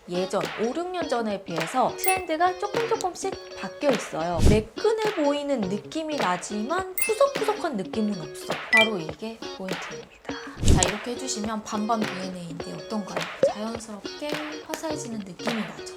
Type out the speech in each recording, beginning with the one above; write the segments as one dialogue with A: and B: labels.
A: 예전 5, 6년 전에 비해서 트렌드가 조금씩 바뀌어 있어요. 매끈해 보이는 느낌이 나지만 푸석푸석한 느낌은 없어. 바로 이게 포인트입니다. 자, 이렇게 해주시면 반반 V&A인데 어떤가요? 자연스럽게 화사해지는 느낌이 나죠.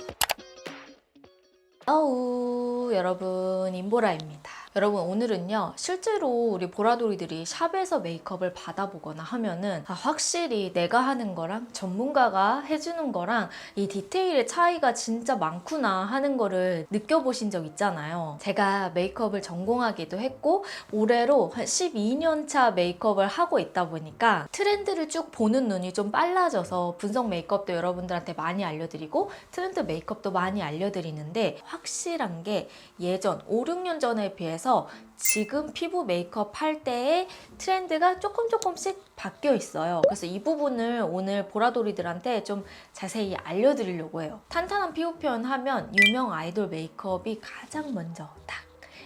A: 아우, 여러분, 임보라입니다. 여러분, 오늘은요, 실제로 우리 보라돌이들이 샵에서 메이크업을 받아보거나 하면은 확실히 내가 하는 거랑 전문가가 해주는 거랑 이 디테일의 차이가 진짜 많구나 하는 거를 느껴보신 적 있잖아요. 제가 메이크업을 전공하기도 했고 올해로 한 12년 차 메이크업을 하고 있다 보니까 트렌드를 쭉 보는 눈이 좀 빨라져서 분석 메이크업도 여러분들한테 많이 알려드리고 트렌드 메이크업도 많이 알려드리는데, 확실한 게 예전 5, 6년 전에 비해서 지금 피부 메이크업 할 때의 트렌드가 조금씩 바뀌어 있어요. 그래서 이 부분을 오늘 보라돌이들한테 좀 자세히 알려드리려고 해요. 탄탄한 피부 표현 하면 유명 아이돌 메이크업이 가장 먼저 딱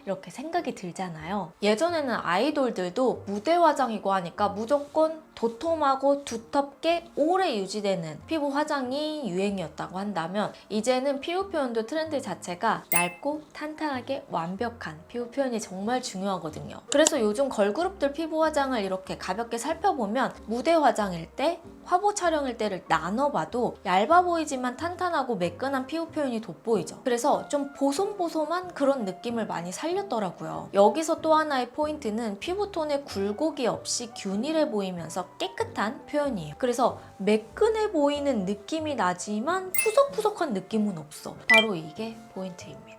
A: 이렇게 생각이 들잖아요. 예전에는 아이돌들도 무대 화장이고 하니까 무조건 도톰하고 두텁게 오래 유지되는 피부 화장이 유행이었다고 한다면, 이제는 피부 표현도 트렌드 자체가 얇고 탄탄하게 완벽한 피부 표현이 정말 중요하거든요. 그래서 요즘 걸그룹들 피부 화장을 이렇게 가볍게 살펴보면 무대 화장일 때, 화보 촬영일 때를 나눠봐도 얇아 보이지만 탄탄하고 매끈한 피부 표현이 돋보이죠. 그래서 좀 보송보송한 그런 느낌을 많이 살렸더라고요. 여기서 또 하나의 포인트는 피부톤의 굴곡이 없이 균일해 보이면서 깨끗한 표현이에요. 그래서 매끈해 보이는 느낌이 나지만 푸석푸석한 느낌은 없어. 바로 이게 포인트입니다.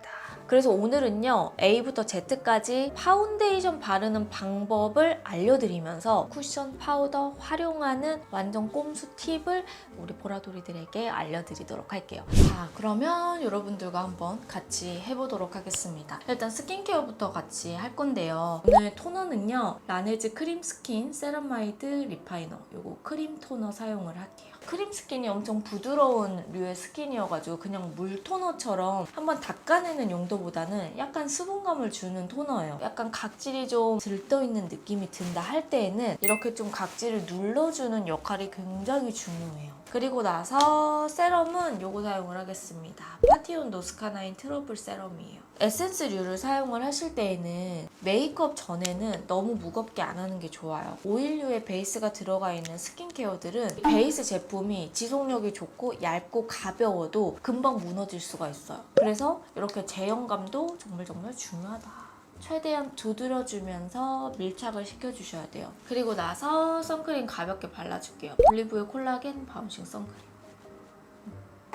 A: 그래서 오늘은요, A부터 Z까지 파운데이션 바르는 방법을 알려드리면서 쿠션 파우더 활용하는 완전 꼼수 팁을 우리 보라돌이들에게 알려드리도록 할게요. 자, 그러면 여러분들과 한번 같이 해보도록 하겠습니다. 일단 스킨케어부터 같이 할 건데요. 오늘 토너는요, 라네즈 크림 스킨 세라마이드 리파이너, 요거 크림 토너 사용을 할게요. 크림 스킨이 엄청 부드러운 류의 스킨이어가지고 그냥 물 토너처럼 한번 닦아내는 용도보다는 약간 수분감을 주는 토너예요. 약간 각질이 좀 들떠있는 느낌이 든다 할 때에는 이렇게 좀 각질을 눌러주는 역할이 굉장히 중요해요. 그리고 나서 세럼은 요거 사용을 하겠습니다. 파티온 노스카나인 트러블 세럼이에요. 에센스류를 사용을 하실 때에는 메이크업 전에는 너무 무겁게 안 하는 게 좋아요. 오일류의 베이스가 들어가 있는 스킨케어들은 베이스 제품이 지속력이 좋고 얇고 가벼워도 금방 무너질 수가 있어요. 그래서 이렇게 제형감도 정말 중요하다. 최대한 두드려주면서 밀착을 시켜주셔야 돼요. 그리고 나서 선크림 가볍게 발라줄게요. 올리브유 콜라겐 바운싱 선크림.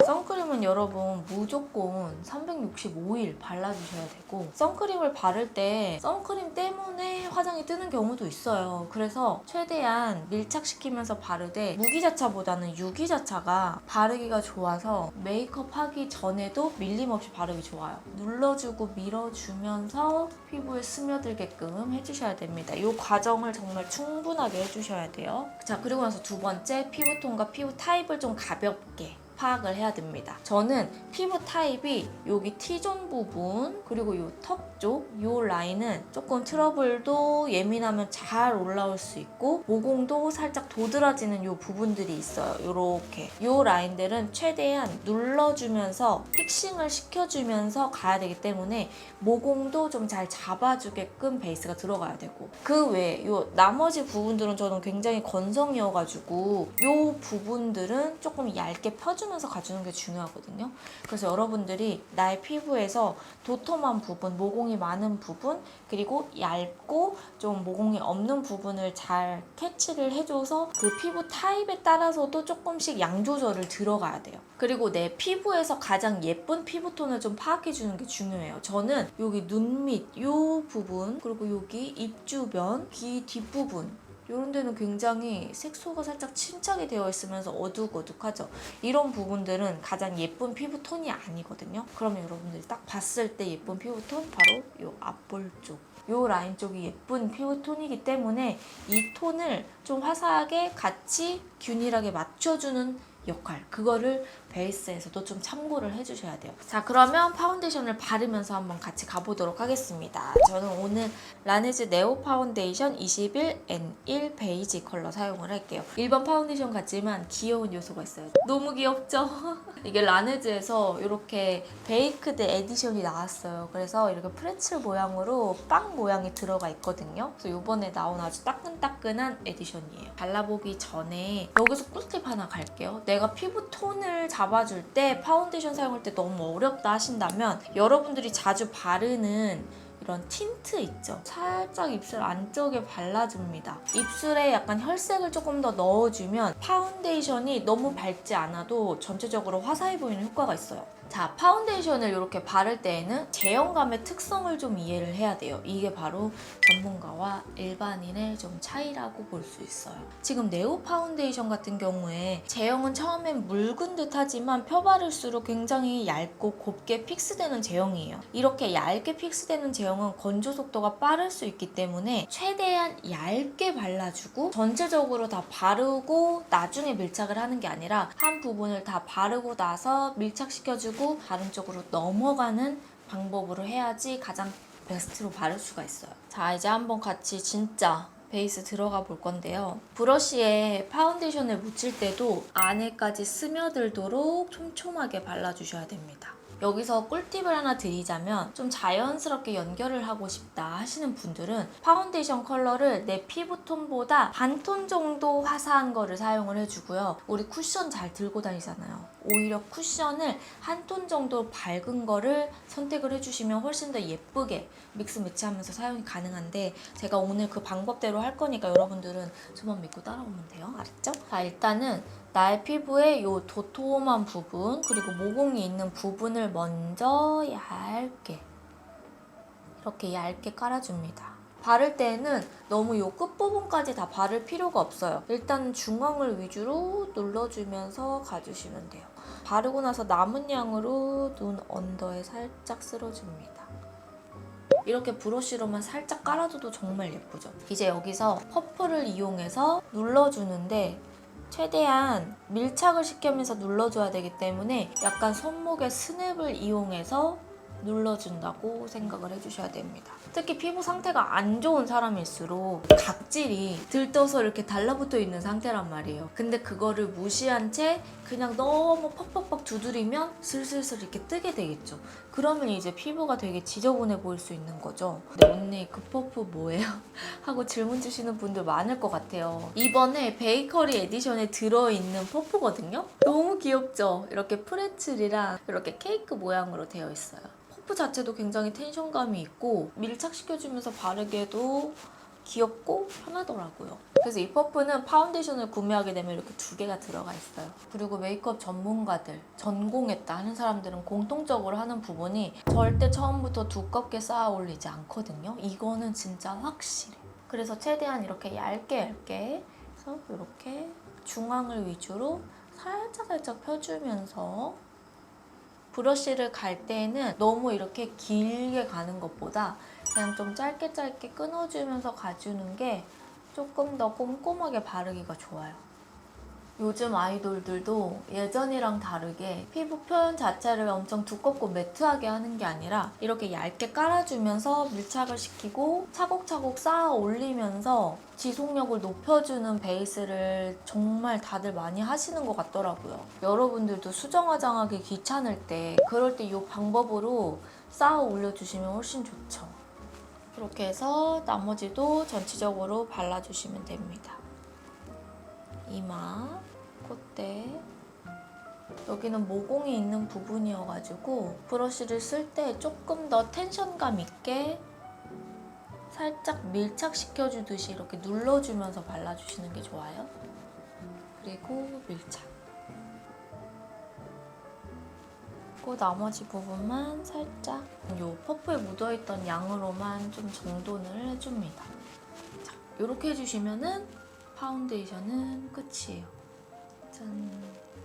A: 선크림은 여러분 무조건 365일 발라주셔야 되고, 선크림을 바를 때 선크림 때문에 화장이 뜨는 경우도 있어요. 그래서 최대한 밀착시키면서 바르되 무기자차보다는 유기자차가 바르기가 좋아서 메이크업 하기 전에도 밀림 없이 바르기 좋아요. 눌러주고 밀어주면서 피부에 스며들게끔 해주셔야 됩니다. 이 과정을 정말 충분하게 해주셔야 돼요. 자, 그리고 나서 두 번째, 피부톤과 피부 타입을 좀 가볍게 파악을 해야 됩니다. 저는 피부 타입이 여기 T존 부분, 그리고 이 턱 쪽, 이 라인은 조금 트러블도 예민하면 잘 올라올 수 있고 모공도 살짝 도드라지는 이 부분들이 있어요. 이렇게 이 라인들은 최대한 눌러주면서 픽싱을 시켜주면서 가야 되기 때문에 모공도 좀 잘 잡아주게끔 베이스가 들어가야 되고, 그 외에 이 나머지 부분들은 저는 굉장히 건성이어가지고 이 부분들은 조금 얇게 펴주면서 가주는 게 중요하거든요. 그래서 여러분들이 나의 피부에서 도톰한 부분, 모공이 많은 부분, 그리고 얇고 좀 모공이 없는 부분을 잘 캐치를 해줘서 그 피부 타입에 따라서도 조금씩 양 조절을 들어가야 돼요. 그리고 내 피부에서 가장 예쁜 피부톤을 좀 파악해주는 게 중요해요. 저는 여기 눈 밑, 이 부분, 그리고 여기 입 주변, 귀 뒷부분, 이런 데는 굉장히 색소가 살짝 침착이 되어 있으면서 어둑어둑하죠. 이런 부분들은 가장 예쁜 피부톤이 아니거든요. 그러면 여러분들이 딱 봤을 때 예쁜 피부톤, 바로 이 앞볼 쪽, 이 라인 쪽이 예쁜 피부톤이기 때문에 이 톤을 좀 화사하게 같이 균일하게 맞춰주는 역할, 그거를 베이스에서도 좀 참고를 해주셔야 돼요. 자, 그러면 파운데이션을 바르면서 한번 같이 가보도록 하겠습니다. 저는 오늘 라네즈 네오 파운데이션 21N1 베이지 컬러 사용을 할게요. 일반 파운데이션 같지만 귀여운 요소가 있어요. 너무 귀엽죠? 이게 라네즈에서 이렇게 베이크드 에디션이 나왔어요. 그래서 이렇게 프레첼 모양으로 빵 모양이 들어가 있거든요. 그래서 이번에 나온 아주 따끈따끈한 에디션이에요. 발라보기 전에 여기서 꿀팁 하나 갈게요. 내가 피부 톤을 잡아줄 때 파운데이션 사용할 때 너무 어렵다 하신다면 여러분들이 자주 바르는 이런 틴트 있죠? 살짝 입술 안쪽에 발라줍니다. 입술에 약간 혈색을 조금 더 넣어주면 파운데이션이 너무 밝지 않아도 전체적으로 화사해 보이는 효과가 있어요. 자, 파운데이션을 이렇게 바를 때에는 제형감의 특성을 좀 이해를 해야 돼요. 이게 바로 전문가와 일반인의 좀 차이라고 볼 수 있어요. 지금 네오 파운데이션 같은 경우에 제형은 처음엔 묽은 듯 하지만 펴바를수록 굉장히 얇고 곱게 픽스되는 제형이에요. 이렇게 얇게 픽스되는 제형은 건조 속도가 빠를 수 있기 때문에 최대한 얇게 발라주고 전체적으로 다 바르고 나중에 밀착을 하는 게 아니라 한 부분을 다 바르고 나서 밀착시켜주고 다른 쪽으로 넘어가는 방법으로 해야지 가장 베스트로 바를 수가 있어요. 자, 이제 한번 같이 진짜 베이스 들어가 볼 건데요. 브러쉬에 파운데이션을 묻힐 때도 안에까지 스며들도록 촘촘하게 발라주셔야 됩니다. 여기서 꿀팁을 하나 드리자면 좀 자연스럽게 연결을 하고 싶다 하시는 분들은 파운데이션 컬러를 내 피부톤보다 반톤 정도 화사한 거를 사용을 해주고요. 우리 쿠션 잘 들고 다니잖아요. 오히려 쿠션을 한 톤 정도 밝은 거를 선택을 해주시면 훨씬 더 예쁘게 믹스 매치하면서 사용이 가능한데 제가 오늘 그 방법대로 할 거니까 여러분들은 저만 믿고 따라오면 돼요. 알았죠? 자, 일단은 나의 피부의 이 도톰한 부분 그리고 모공이 있는 부분을 먼저 얇게 이렇게 얇게 깔아줍니다. 바를 때는 너무 이 끝부분까지 다 바를 필요가 없어요. 일단 중앙을 위주로 눌러주면서 가주시면 돼요. 바르고 나서 남은 양으로 눈 언더에 살짝 쓸어줍니다. 이렇게 브러쉬로만 살짝 깔아줘도 정말 예쁘죠? 이제 여기서 퍼프를 이용해서 눌러주는데 최대한 밀착을 시키면서 눌러줘야 되기 때문에 약간 손목의 스냅을 이용해서 눌러준다고 생각을 해주셔야 됩니다. 특히 피부 상태가 안 좋은 사람일수록 각질이 들떠서 이렇게 달라붙어 있는 상태란 말이에요. 근데 그거를 무시한 채 그냥 너무 퍽퍽퍽 두드리면 슬슬슬 이렇게 뜨게 되겠죠. 그러면 이제 피부가 되게 지저분해 보일 수 있는 거죠. 근데 언니 그 퍼프 뭐예요? 하고 질문 주시는 분들 많을 것 같아요. 이번에 베이커리 에디션에 들어있는 퍼프거든요. 너무 귀엽죠? 이렇게 프레첼이랑 이렇게 케이크 모양으로 되어 있어요. 퍼프 자체도 굉장히 텐션감이 있고 밀착시켜주면서 바르기에도 귀엽고 편하더라고요. 그래서 이 퍼프는 파운데이션을 구매하게 되면 이렇게 2개가 들어가 있어요. 그리고 메이크업 전문가들, 전공했다 하는 사람들은 공통적으로 하는 부분이 절대 처음부터 두껍게 쌓아 올리지 않거든요. 이거는 진짜 확실해. 그래서 최대한 이렇게 얇게 해서 이렇게 중앙을 위주로 살짝 펴주면서 브러쉬를 갈 때에는 너무 이렇게 길게 가는 것보다 그냥 좀 짧게 끊어주면서 가주는 게 조금 더 꼼꼼하게 바르기가 좋아요. 요즘 아이돌들도 예전이랑 다르게 피부 표현 자체를 엄청 두껍고 매트하게 하는 게 아니라 이렇게 얇게 깔아주면서 밀착을 시키고 차곡차곡 쌓아 올리면서 지속력을 높여주는 베이스를 정말 다들 많이 하시는 것 같더라고요. 여러분들도 수정 화장하기 귀찮을 때 그럴 때 이 방법으로 쌓아 올려주시면 훨씬 좋죠. 이렇게 해서 나머지도 전체적으로 발라주시면 됩니다. 이마, 콧대, 여기는 모공이 있는 부분이어가지고 브러쉬를 쓸 때 조금 더 텐션감 있게 살짝 밀착시켜주듯이 이렇게 눌러주면서 발라주시는 게 좋아요. 그리고 밀착. 그리고 나머지 부분만 살짝 이 퍼프에 묻어있던 양으로만 좀 정돈을 해줍니다. 자, 이렇게 해주시면은 파운데이션은 끝이에요. 짠.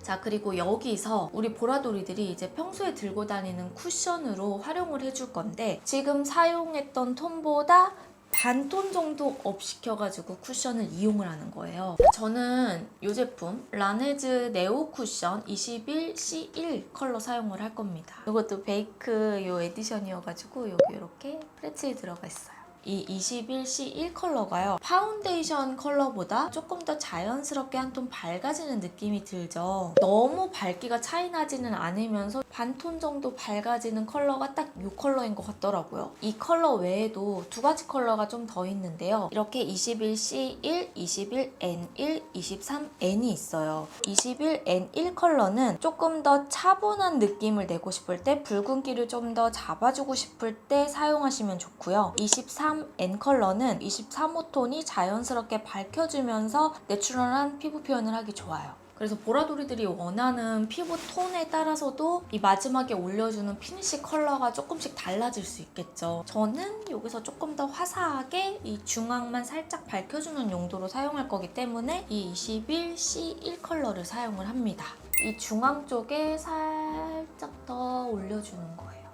A: 자, 그리고 여기서 우리 보라돌이들이 이제 평소에 들고 다니는 쿠션으로 활용을 해줄 건데 지금 사용했던 톤보다 반톤 정도 업 시켜가지고 쿠션을 이용을 하는 거예요. 저는 이 제품 라네즈 네오 쿠션 21C1 컬러 사용을 할 겁니다. 이것도 베이크 요 에디션이어가지고 여기 이렇게 프레첼이 들어가 있어요. 이 21C1 컬러가요. 파운데이션 컬러보다 조금 더 자연스럽게 한 톤 밝아지는 느낌이 들죠. 너무 밝기가 차이 나지는 않으면서 반톤 정도 밝아지는 컬러가 딱 이 컬러인 것 같더라고요. 이 컬러 외에도 두 가지 컬러가 좀 더 있는데요. 이렇게 21C1, 21N1, 23N이 있어요. 21N1 컬러는 조금 더 차분한 느낌을 내고 싶을 때, 붉은기를 좀 더 잡아주고 싶을 때 사용하시면 좋고요. 23N 컬러는 23호톤이 자연스럽게 밝혀주면서 내추럴한 피부 표현을 하기 좋아요. 그래서 보라돌이들이 원하는 피부 톤에 따라서도 이 마지막에 올려주는 피니쉬 컬러가 조금씩 달라질 수 있겠죠. 저는 여기서 조금 더 화사하게 이 중앙만 살짝 밝혀주는 용도로 사용할 거기 때문에 이 21C1 컬러를 사용을 합니다. 이 중앙 쪽에 살짝 더 올려주는 거예요.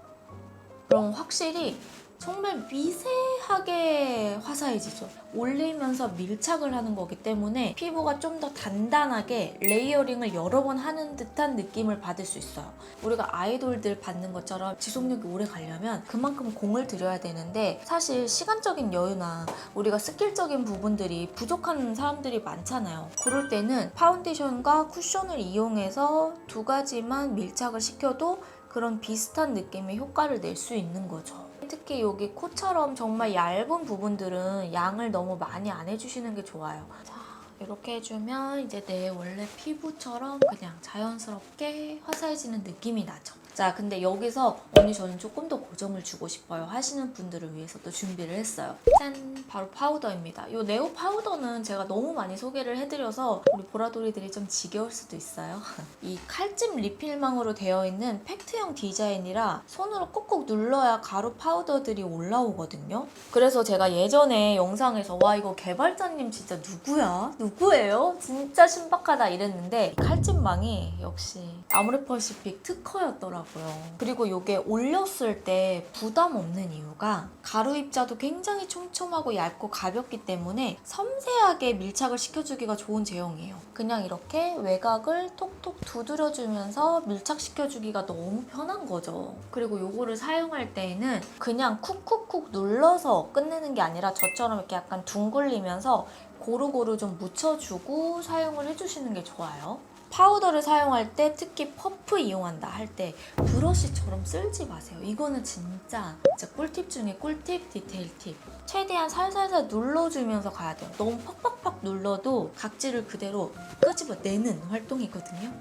A: 그럼 확실히 정말 미세하게 화사해지죠. 올리면서 밀착을 하는 거기 때문에 피부가 좀 더 단단하게 레이어링을 여러 번 하는 듯한 느낌을 받을 수 있어요. 우리가 아이돌들 받는 것처럼 지속력이 오래 가려면 그만큼 공을 들여야 되는데, 사실 시간적인 여유나 우리가 스킬적인 부분들이 부족한 사람들이 많잖아요. 그럴 때는 파운데이션과 쿠션을 이용해서 두 가지만 밀착을 시켜도 그런 비슷한 느낌의 효과를 낼 수 있는 거죠. 특히 여기 코처럼 정말 얇은 부분들은 양을 너무 많이 안 해주시는 게 좋아요. 자, 이렇게 해주면 이제 내 원래 피부처럼 그냥 자연스럽게 화사해지는 느낌이 나죠. 자, 근데 여기서 언니 저는 조금 더 고정을 주고 싶어요 하시는 분들을 위해서 또 준비를 했어요. 짠! 바로 파우더입니다. 이 네오 파우더는 제가 너무 많이 소개를 해드려서 우리 보라돌이들이 좀 지겨울 수도 있어요. 이 칼집 리필망으로 되어 있는 팩트형 디자인이라 손으로 꾹꾹 눌러야 가루 파우더들이 올라오거든요. 그래서 제가 예전에 영상에서 와, 이거 개발자님 진짜 누구야? 누구예요? 진짜 신박하다 이랬는데, 칼집망이 역시 나무래퍼시픽 특허였더라고요. 그리고 이게 올렸을 때 부담 없는 이유가 가루 입자도 굉장히 촘촘하고 얇고 가볍기 때문에 섬세하게 밀착을 시켜주기가 좋은 제형이에요. 그냥 이렇게 외곽을 톡톡 두드려주면서 밀착시켜주기가 너무 편한 거죠. 그리고 이거를 사용할 때에는 그냥 쿡쿡쿡 눌러서 끝내는 게 아니라 저처럼 이렇게 약간 둥글리면서 고루고루 좀 묻혀주고 사용을 해주시는 게 좋아요. 파우더를 사용할 때, 특히 퍼프 이용한다 할 때 브러쉬처럼 쓸지 마세요. 이거는 진짜 꿀팁 중에 꿀팁, 디테일 팁. 최대한 살살살 눌러주면서 가야 돼요. 너무 팍팍팍 눌러도 각질을 그대로 끄집어내는 활동이거든요.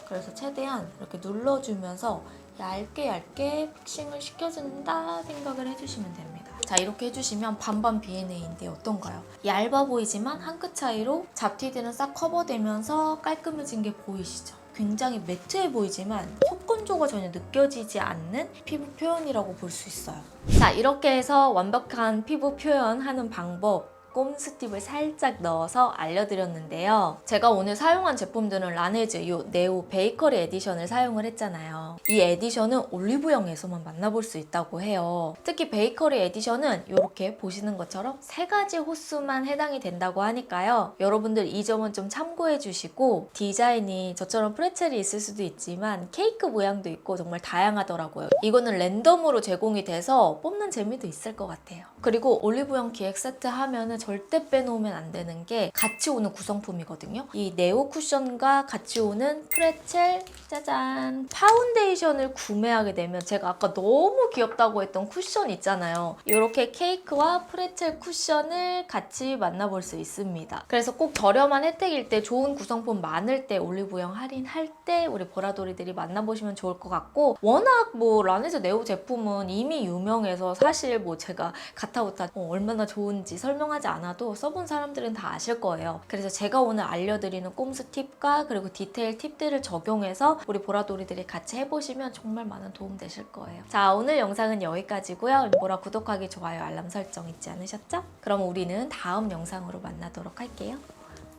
A: 그래서 최대한 이렇게 눌러주면서 얇게 픽싱을 시켜준다 생각을 해주시면 됩니다. 자, 이렇게 해주시면 반반 B&A인데 어떤가요? 얇아 보이지만 한 끗 차이로 잡티들은 싹 커버되면서 깔끔해진 게 보이시죠? 굉장히 매트해 보이지만 속건조가 전혀 느껴지지 않는 피부 표현이라고 볼 수 있어요. 자, 이렇게 해서 완벽한 피부 표현하는 방법, 꼼수 팁을 살짝 넣어서 알려드렸는데요. 제가 오늘 사용한 제품들은 라네즈 이 네오 베이커리 에디션을 사용을 했잖아요. 이 에디션은 올리브영에서만 만나볼 수 있다고 해요. 특히 베이커리 에디션은 이렇게 보시는 것처럼 3가지 호수만 해당이 된다고 하니까요. 여러분들 이 점은 좀 참고해 주시고, 디자인이 저처럼 프레첼이 있을 수도 있지만 케이크 모양도 있고 정말 다양하더라고요. 이거는 랜덤으로 제공이 돼서 뽑는 재미도 있을 것 같아요. 그리고 올리브영 기획 세트 하면은 절대 빼놓으면 안 되는 게 같이 오는 구성품이거든요. 이 네오 쿠션과 같이 오는 프레첼, 짜잔! 파운데이션을 구매하게 되면 제가 아까 너무 귀엽다고 했던 쿠션 있잖아요. 이렇게 케이크와 프레첼 쿠션을 같이 만나볼 수 있습니다. 그래서 꼭 저렴한 혜택일 때, 좋은 구성품 많을 때, 올리브영 할인할 때 우리 보라돌이들이 만나보시면 좋을 것 같고, 워낙 라네즈 네오 제품은 이미 유명해서 사실 제가 가타부타 얼마나 좋은지 설명하지 않아도 써본 사람들은 다 아실 거예요. 그래서 제가 오늘 알려드리는 꼼수 팁과 그리고 디테일 팁들을 적용해서 우리 보라돌이들이 같이 해보시면 정말 많은 도움 되실 거예요. 자, 오늘 영상은 여기까지고요. 보라 구독하기, 좋아요, 알람 설정 잊지 않으셨죠? 그럼 우리는 다음 영상으로 만나도록 할게요.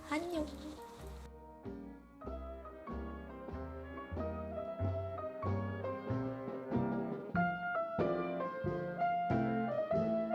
A: 안녕!